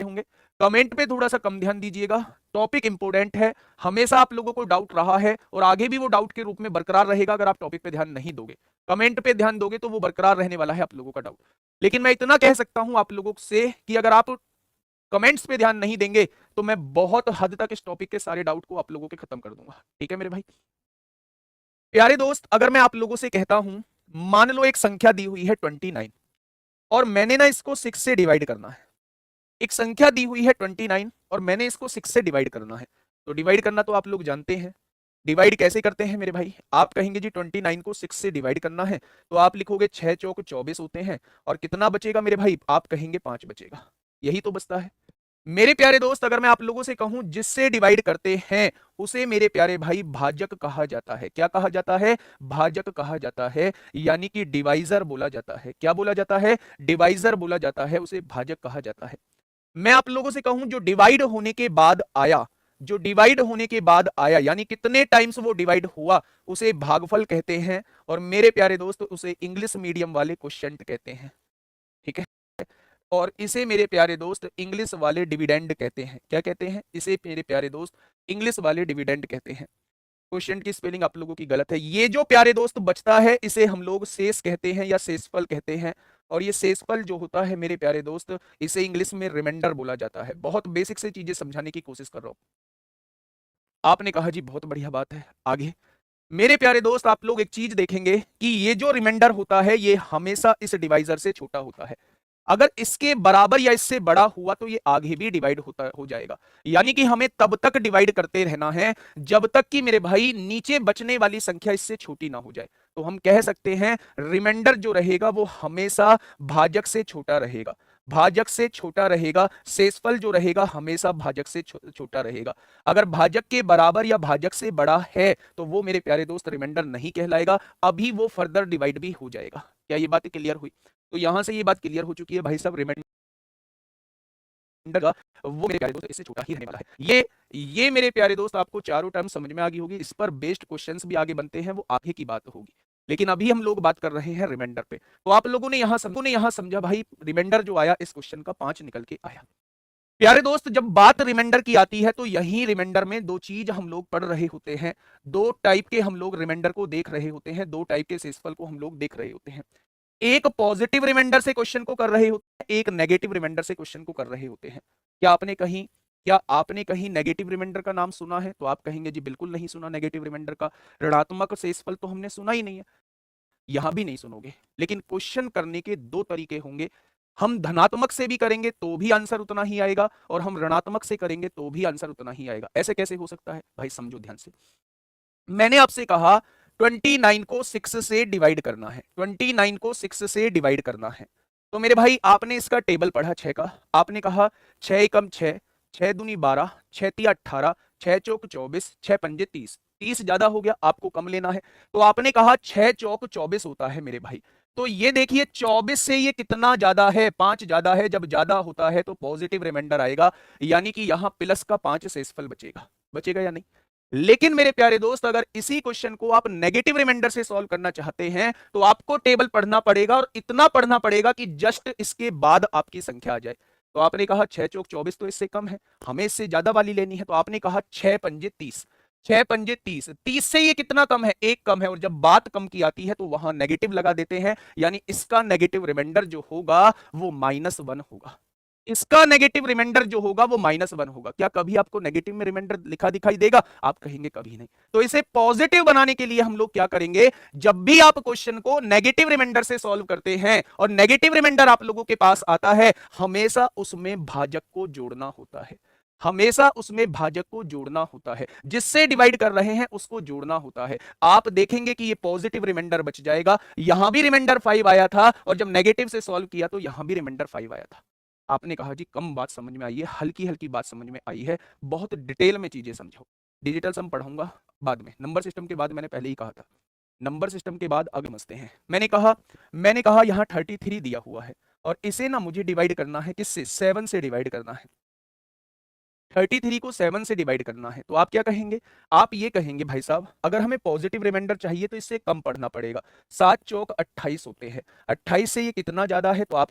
होंगे। कमेंट पे थोड़ा सा कम ध्यान दीजिएगा, टॉपिक इंपोर्टेंट है, हमेशा आप लोगों को डाउट रहा है और आगे भी वो डाउट के रूप में बरकरार रहेगा अगर आप टॉपिक पे ध्यान नहीं दोगे। कमेंट पे ध्यान दोगे तो वो बरकरार रहने वाला है आप लोगों का डाउट। लेकिन मैं इतना कह सकता हूं आप लोगों से कि अगर आप कमेंट्स पे ध्यान नहीं देंगे तो मैं बहुत हद तक इस टॉपिक के सारे डाउट को आप लोगों के खत्म कर दूंगा। ठीक है मेरे भाई। प्यारे दोस्त, अगर मैं आप लोगों से कहता हूं, मान लो एक संख्या दी हुई है 29 और मैंने ना इसको 6 से डिवाइड करना है। एक संख्या दी हुई है 29 और मैंने इसको 6 से डिवाइड करना है। तो डिवाइड करना तो आप लोग जानते हैं, डिवाइड कैसे करते हैं मेरे भाई। आप कहेंगे जी 29 को 6 से डिवाइड करना है, तो आप लिखोगे 6 चौक 24 होते हैं और कितना बचेगा मेरे भाई, आप कहेंगे 5 बचेगा। यही तो बचता है मेरे प्यारे दोस्त। अगर मैं आप लोगों से कहूं जिससे डिवाइड करते हैं उसे मेरे प्यारे भाई भाजक कहा जाता है। क्या कहा जाता है, भाजक कहा जाता है, यानी कि डिवाइजर बोला जाता है। क्या बोला जाता है, डिवाइजर बोला जाता है, उसे भाजक कहा जाता है। मैं आप लोगों से कहूं जो डिवाइड होने के बाद आया, जो डिवाइड होने के बाद आया यानी कितने टाइम्स वो डिवाइड हुआ, उसे भागफल कहते हैं और मेरे प्यारे दोस्त उसे इंग्लिश मीडियम वाले क्वोशिएंट कहते हैं। ठीक है, और इसे मेरे प्यारे दोस्त इंग्लिश वाले डिविडेंड कहते हैं। क्या कहते हैं, इसे मेरे प्यारे दोस्त इंग्लिश वाले डिविडेंड कहते हैं। क्वेश्चन की स्पेलिंग आप लोगों की गलत है। ये जो प्यारे दोस्त बचता है इसे हम लोग शेष कहते हैं या शेषफल कहते हैं। और ये शेषफल जो होता है मेरे प्यारे दोस्त, इसे इंग्लिश में रिमाइंडर बोला जाता है। बहुत बेसिक से चीजें समझाने की कोशिश कर रहा हूं। आपने कहा जी बहुत बढ़िया बात है, आगे मेरे प्यारे दोस्त आप लोग एक चीज देखेंगे कि ये जो रिमाइंडर होता है ये हमेशा इस डिवाइजर से छोटा होता है। अगर इसके बराबर या इससे बड़ा हुआ तो ये आगे भी डिवाइड होता हो जाएगा। यानी कि हमें तब तक डिवाइड करते रहना है जब तक कि मेरे भाई नीचे बचने वाली संख्या इससे छोटी ना हो जाए। तो हम कह सकते हैं रिमाइंडर जो रहेगा वो हमेशा भाजक से छोटा रहेगा। भाजक से छोटा रहेगा, शेषफल जो रहेगा हमेशा भाजक से छोटा रहेगा। अगर भाजक के बराबर या भाजक से बड़ा है तो वो मेरे प्यारे दोस्त रिमाइंडर नहीं कहलाएगा, अभी वो फर्दर डिवाइड भी हो जाएगा। क्या ये बात क्लियर हुई? तो यहां से ये बात क्लियर हो चुकी है भाई साहब, रिमाइंडर का वो मेरे प्यारे दोस्त इससे छोटा ही रहने वाला है। ये मेरे प्यारे दोस्त आपको चारों टर्म समझ में आ गई होगी। इस पर बेस्ड क्वेश्चंस भी आगे बनते हैं, वो आगे की बात होगी। लेकिन अभी हम लोग बात कर रहे हैं रिमाइंडर पे। तो आप लोगों ने यहां समझा भाई, रिमाइंडर जो आया इस क्वेश्चन का 5 निकल के आया। प्यारे दोस्त जब बात रिमाइंडर की आती है तो यही रिमाइंडर में दो चीज हम लोग पढ़ रहे होते हैं। दो टाइप के हम लोग रिमाइंडर को देख रहे होते हैं, दो टाइप के शेषफल को हम लोग देख रहे होते हैं। एक पॉजिटिव रिमाइंडर से क्वेश्चन को कर रहे होते हैं, एक नेगेटिव रिमाइंडर से क्वेश्चन को कर रहे होते हैं। क्या आपने कहीं नेगेटिव रिमाइंडर का नाम सुना है? तो आप कहेंगे जी बिल्कुल नहीं सुना नेगेटिव रिमाइंडर का, ऋणात्मक शेषफल तो हमने सुना ही नहीं है। यहां भी नहीं सुनोगे, लेकिन क्वेश्चन करने के दो तरीके होंगे। हम धनात्मक से भी करेंगे तो भी आंसर उतना ही आएगा और हम ऋणात्मक से करेंगे तो भी आंसर उतना ही आएगा। ऐसे कैसे हो सकता है भाई, समझो ध्यान से। मैंने आपसे कहा 29 को 6 से डिवाइड करना है, 29 को 6 से डिवाइड करना है। तो मेरे भाई आपने इसका टेबल पढ़ा 6 का, आपने कहा 6 एकम 6, 6 दूनी 12, 6 तिया 18, 6 चौक 24, 6 पंजे 30। 30 ज्यादा हो गया, आपको कम लेना है। तो आपने कहा 6 चौक 24 होता है मेरे भाई। तो ये देखिए 24 से ये कितना ज्यादा है, 5 ज्यादा है। जब ज्यादा होता है तो पॉजिटिव रिमाइंडर आएगा, यानी कि यहां प्लस का 5 शेषफल बचेगा। बचेगा या नहीं? लेकिन मेरे प्यारे दोस्त अगर इसी क्वेश्चन को आप नेगेटिव रिमाइंडर से सॉल्व करना चाहते हैं तो आपको टेबल पढ़ना पड़ेगा और इतना पढ़ना पड़ेगा कि जस्ट इसके बाद आपकी संख्या आ जाए। तो आपने कहा 6 चौक 24 तो इससे कम है, हमें इससे ज्यादा वाली लेनी है। तो आपने कहा 6 पंजे 30, 6 पंजे 30, 30 से ये कितना कम है, एक कम है। और जब बात कम की आती है तो वहां नेगेटिव लगा देते हैं, यानी इसका नेगेटिव रिमाइंडर जो होगा वो -1 होगा। इसका नेगेटिव रिमाइंडर जो होगा वो -1 होगा। क्या कभी आपको नेगेटिव में रिमाइंडर लिखा दिखाई देगा? आप कहेंगे कभी नहीं। तो इसे पॉजिटिव बनाने के लिए हम लोग क्या करेंगे, जब भी आप क्वेश्चन को नेगेटिव रिमाइंडर से सॉल्व करते हैं और नेगेटिव रिमाइंडर आप लोगों के पास आता है, हमेशा उसमें भाजक को जोड़ना होता है। हमेशा उसमें भाजक को जोड़ना होता है, जिससे डिवाइड कर रहे हैं उसको जोड़ना होता है। आप देखेंगे कि ये पॉजिटिव रिमाइंडर बच जाएगा। यहां भी रिमाइंडर 5 आया था और जब नेगेटिव से सॉल्व किया तो यहां भी रिमाइंडर 5 आया था। आपने कहा जी कम बात समझ में आई है, हल्की हल्की बात समझ में आई है, बहुत डिटेल में चीजें समझो। डिजिटल सम पढ़ाऊंगा बाद में, नंबर सिस्टम के बाद मैंने पहले ही कहा था। नंबर सिस्टम के बाद आगे समझते हैं। मैंने कहा यहाँ 33 दिया हुआ है और इसे ना मुझे डिवाइड करना है, किससे? 7 से डिवाइड करना है। 33 को 7 से डिवाइड करना है। तो आप क्या कहेंगे? आप ये कहेंगे भाई साहब अगर हमें पॉजिटिव रिमाइंडर चाहिए तो इससे कम पढ़ना पड़ेगा। 7 चौक 28 होते हैं, 28 से ये कितना ज्यादा है? तो आप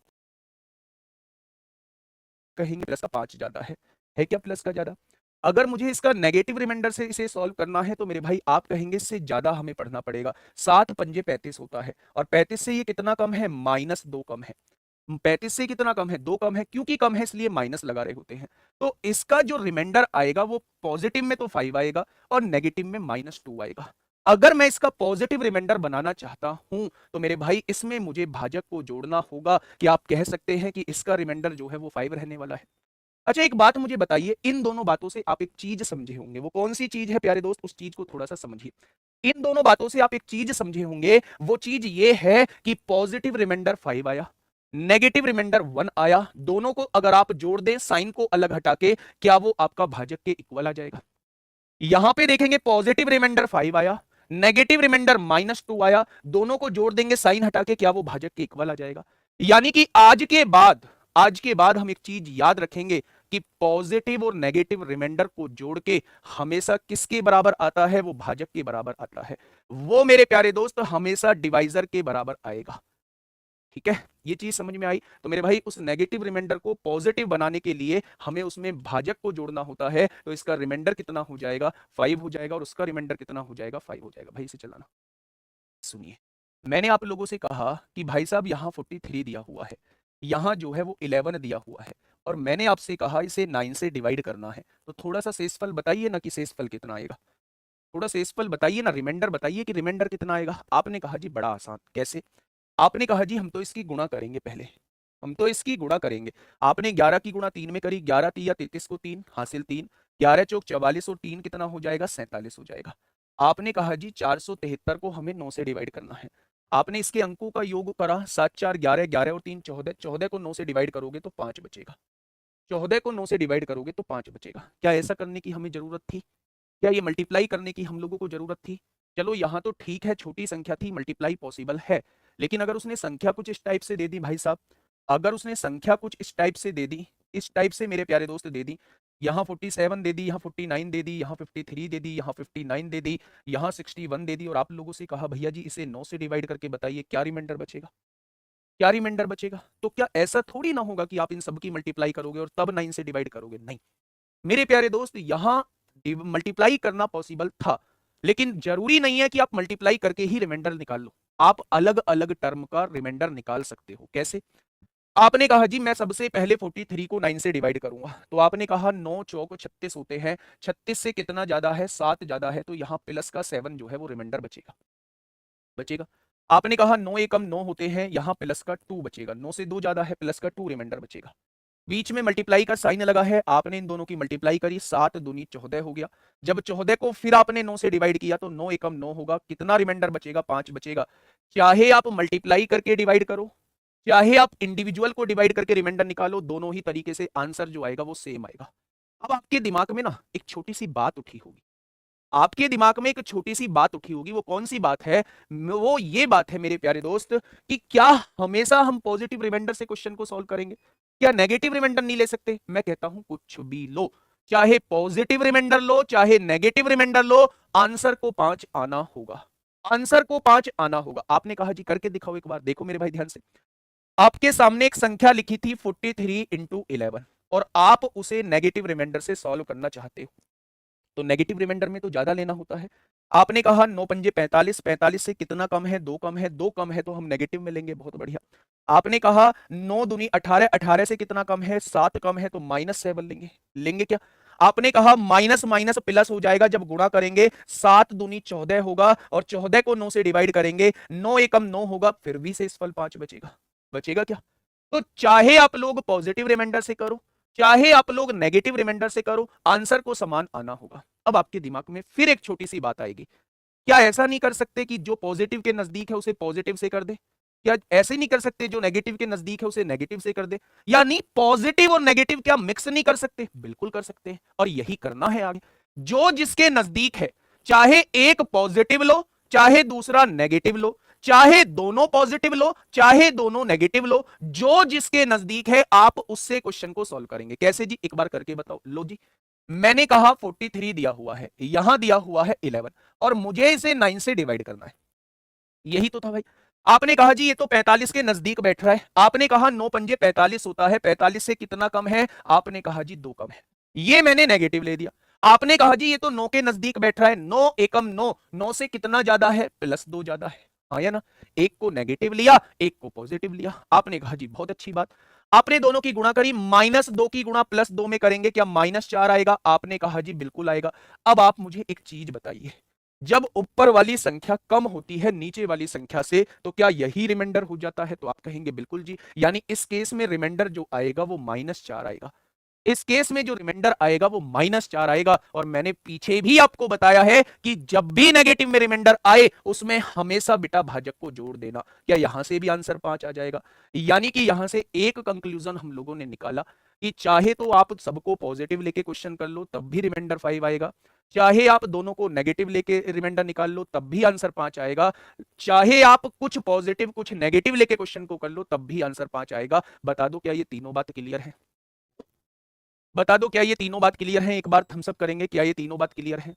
कहेंगे प्लस का 5 ज्यादा है क्या प्लस का ज्यादा? अगर मुझे इसका नेगेटिव रिमाइंडर से इसे सॉल्व करना है तो मेरे भाई आप कहेंगे इससे ज्यादा हमें पढ़ना पड़ेगा। 7 पंजे 35 होता है और 35 से ये कितना कम है? -2 कम है। 35 से कितना कम है? 2 कम है, क्योंकि कम है इसलिए माइनस लगा रहे होते हैं। तो इसका जो रिमाइंडर आएगा वो पॉजिटिव में तो 5 आएगा और नेगेटिव में -2 आएगा। अगर मैं इसका पॉजिटिव रिमाइंडर बनाना चाहता हूं तो मेरे भाई इसमें मुझे भाजक को जोड़ना होगा, कि आप कह सकते हैं कि इसका रिमाइंडर जो है वो 5 रहने वाला है। अच्छा एक बात मुझे बताइए, इन दोनों बातों से आप एक चीज समझे होंगे, वो कौन सी चीज है प्यारे दोस्त? उस चीज को थोड़ा सा समझिए। इन दोनों बातों से आप एक चीज समझे होंगे, वो चीज ये है कि पॉजिटिव रिमाइंडर 5 आया, नेगेटिव रिमाइंडर 1 आया, दोनों को अगर आप जोड़ दें साइन को अलग हटा के, क्या वो आपका भाजक के इक्वल आ जाएगा? यहां पे देखेंगे पॉजिटिव रिमाइंडर 5 आया, नेगेटिव रिमाइंडर -2 आया, दोनों को जोड़ देंगे साइन हटा के, क्या वो भाजक के इक्वल आ जाएगा? यानी कि आज के बाद हम एक चीज याद रखेंगे कि पॉजिटिव और नेगेटिव रिमाइंडर को जोड़ के हमेशा किसके बराबर आता है? वो भाजक के बराबर आता है। वो मेरे प्यारे दोस्त हमेशा डिवाइजर के बराबर आएगा। ठीक है, ये चीज समझ में आई? तो मेरे भाई उस नेगेटिव रिमाइंडर को पॉजिटिव बनाने के लिए हमें उसमें भाजक को जोड़ना होता है। तो इसका रिमाइंडर कितना हो जाएगा? 5 हो जाएगा और उसका रिमाइंडर कितना हो जाएगा? 5 हो जाएगा। भाई इसे चलाना। सुनिए, मैंने आप लोगों से कहा कि भाई साहब यहां 43 दिया हुआ है, यहां जो है वो 11 दिया हुआ है, और मैंने आपसे कहा इसे 9 से डिवाइड करना है। तो थोड़ा सा शेषफल बताइए ना कि शेषफल कितना आएगा। थोड़ा शेषफल बताइए ना, रिमाइंडर बताइए कि रिमाइंडर कितना आएगा। आपने कहा जी बड़ा आसान, कैसे? आपने कहा जी हम तो इसकी गुणा करेंगे, पहले हम तो इसकी गुणा करेंगे। आपने 11 की गुणा 3 में करी, 11 3 या 33 को 3 हासिल 3, 11 चौक 44 और 3 कितना हो जाएगा? 47 हो जाएगा। आपने कहा जी 473 को हमें 9 से डिवाइड करना है। आपने इसके अंकों का योग करा, 7 4 11, 11 और 3 14, 14 को 9 से डिवाइड करोगे तो 5 बचेगा। 14 को 9 से डिवाइड करोगे तो 5 बचेगा। क्या ऐसा करने की हमें जरूरत थी? क्या ये मल्टीप्लाई करने की हम लोगों को जरूरत थी? चलो यहाँ तो ठीक है, छोटी संख्या थी, मल्टीप्लाई पॉसिबल है, लेकिन अगर उसने संख्या कुछ इस टाइप से दे दी भाई साहब, अगर उसने संख्या कुछ इस टाइप से दे दी, इस टाइप से मेरे प्यारे दोस्त दे दी, यहाँ 47 दे दी, यहाँ 49 दे दी, यहाँ 53 दे दी, यहाँ 59 दे दी, यहाँ 61 दे दी, और आप लोगों से कहा भैया जी इसे 9 से डिवाइड करके बताइए क्या रिमाइंडर बचेगा? क्या रिमाइंडर बचेगा? तो क्या ऐसा थोड़ी ना होगा कि आप इन सब की मल्टीप्लाई करोगे और तब 9 से डिवाइड करोगे? नहीं मेरे प्यारे दोस्त, यहां मल्टीप्लाई करना पॉसिबल था, लेकिन जरूरी नहीं है कि आप मल्टीप्लाई करके ही रिमाइंडर निकाल लो। आप अलग अलग टर्म का रिमाइंडर निकाल सकते हो। कैसे? आपने कहा जी मैं सबसे पहले 43 को 9 से डिवाइड करूंगा, तो आपने कहा 9 चौक 36 होते हैं, 36 से कितना ज्यादा है? 7 ज्यादा है, तो यहाँ प्लस का 7 जो है वो रिमाइंडर बचेगा। आपने कहा 9 एकम 9 होते हैं, यहाँ प्लस का 2 बचेगा, 9 से 2 ज्यादा है, प्लस का 2 रिमाइंडर बचेगा। बीच में मल्टीप्लाई का साइन लगा है, आपने इन दोनों की मल्टीप्लाई करी, 7 दूनी 14 हो गया। जब 14 को फिर आपने 9 से डिवाइड किया तो 9 एकम 9 होगा, कितना रिमाइंडर बचेगा? 5 बचेगा। चाहे आप मल्टीप्लाई करके डिवाइड करो, चाहे आप इंडिविजुअल को डिवाइड करके रिमाइंडर निकालो, दोनों ही तरीके से आंसर जो आएगा वो सेम आएगा। अब आपके दिमाग में ना एक छोटी सी बात उठी होगी, आपके दिमाग में एक छोटी सी बात उठी होगी, वो कौन सी बात है? वो ये बात है मेरे प्यारे दोस्त कि क्या हमेशा हम पॉजिटिव रिमाइंडर से क्वेश्चन को सॉल्व करेंगे? क्या नेगेटिव रिमाइंडर नहीं ले सकते? मैं कहता हूं कुछ भी लो, चाहे पॉजिटिव रिमाइंडर लो चाहे नेगेटिव रिमाइंडर लो, आंसर को 5 आना होगा। आंसर को 5 आना होगा। आपने कहा जी करके दिखाओ एक बार, देखो मेरे भाई ध्यान से। आपके सामने एक संख्या लिखी थी 43 इंटू 11 और आप उसे नेगेटिव रिमाइंडर से सॉल्व करना चाहते हो, तो नेगेटिव रिमाइंडर में तो ज्यादा लेना होता है। आपने कहा 9 पंजे 45, 45 से कितना कम है? 2 कम है, 2 कम है तो हम नेगेटिव में लेंगे, बहुत बढ़िया। आपने कहा 9 दूनी 18, 18 से कितना कम है? 7 कम है, तो -7 लेंगे क्या? आपने कहा माइनस माइनस प्लस हो जाएगा जब गुणा करेंगे, 7 दूनी 14 होगा और 14 को 9 से डिवाइड करेंगे, 9 एकम 9 होगा, फिर भी शेषफल 5 बचेगा क्या? तो चाहे आप लोग पॉजिटिव रिमाइंडर से करो चाहे आप लोग नेगेटिव रिमाइंडर से करो, आंसर को समान आना होगा। अब आपके दिमाग में फिर एक छोटी सी बात आएगी, क्या ऐसा नहीं कर सकते कि जो पॉजिटिव के नजदीक है उसे पॉजिटिव से कर दे? क्या ऐसे नहीं कर सकते जो नेगेटिव के नजदीक है उसे नेगेटिव से कर दे? यानी पॉजिटिव और नेगेटिव क्या मिक्स नहीं कर सकते? बिल्कुल कर सकते हैं, और यही करना है आगे। जो जिसके नजदीक है, चाहे एक पॉजिटिव लो चाहे दूसरा नेगेटिव लो, चाहे दोनों पॉजिटिव लो चाहे दोनों नेगेटिव लो, जो जिसके नजदीक है आप उससे क्वेश्चन को सॉल्व करेंगे। कैसे जी? एक बार करके बताओ। लो जी, मैंने कहा 43 दिया हुआ है, यहां दिया हुआ है 11 और मुझे इसे 9 से डिवाइड करना है, यही तो था भाई। आपने कहा जी ये तो 45 के नजदीक बैठ रहा है, आपने कहा 9 पंजे 45 होता है, 45 से कितना कम है, आपने कहा जी 2 कम है, ये मैंने नेगेटिव ले दिया। आपने कहा जी ये तो 9 के नजदीक बैठ रहा है, 9 एकम 9, 9 से कितना ज्यादा है, +2 ज्यादा है, हाँ या ना। एक को नेगेटिव लिया, एक को पॉजिटिव लिया। आपने कहा जी बहुत अच्छी बात। आपने दोनों की गुणा करी, -2 की गुणा +2 में करेंगे क्या -4 आएगा, आपने कहा जी बिल्कुल आएगा। अब आप मुझे एक चीज बताइए, जब ऊपर वाली संख्या कम होती है नीचे वाली संख्या से तो क्या यही रिमाइंडर हो जाता है, तो आप कहेंगे बिल्कुल जी, यानी इस केस में रिमाइंडर जो आएगा वो -4 आएगा। इस केस में जो रिमाइंडर आएगा वो -4 आएगा। और मैंने पीछे भी आपको बताया है कि जब भी नेगेटिव में रिमाइंडर आए उसमें हमेशा बेटा भाजक को जोड़ देना। क्या यहां से भी आंसर 5 आ जाएगा? यानी कि यहां से एक कंक्लूजन हम लोगों ने निकाला कि चाहे तो आप सबको पॉजिटिव लेके क्वेश्चन कर लो तब भी रिमाइंडर 5 आएगा, चाहे आप दोनों को नेगेटिव लेके रिमाइंडर निकाल लो तब भी आंसर 5 आएगा, चाहे आप कुछ पॉजिटिव कुछ नेगेटिव लेके क्वेश्चन को कर लो तब भी आंसर 5 आएगा। बता दो क्या ये तीनों बात क्लियर है? बता दो क्या ये तीनों बात क्लियर है? एक बार थम्स अप करेंगे क्या ये तीनों बात क्लियर है?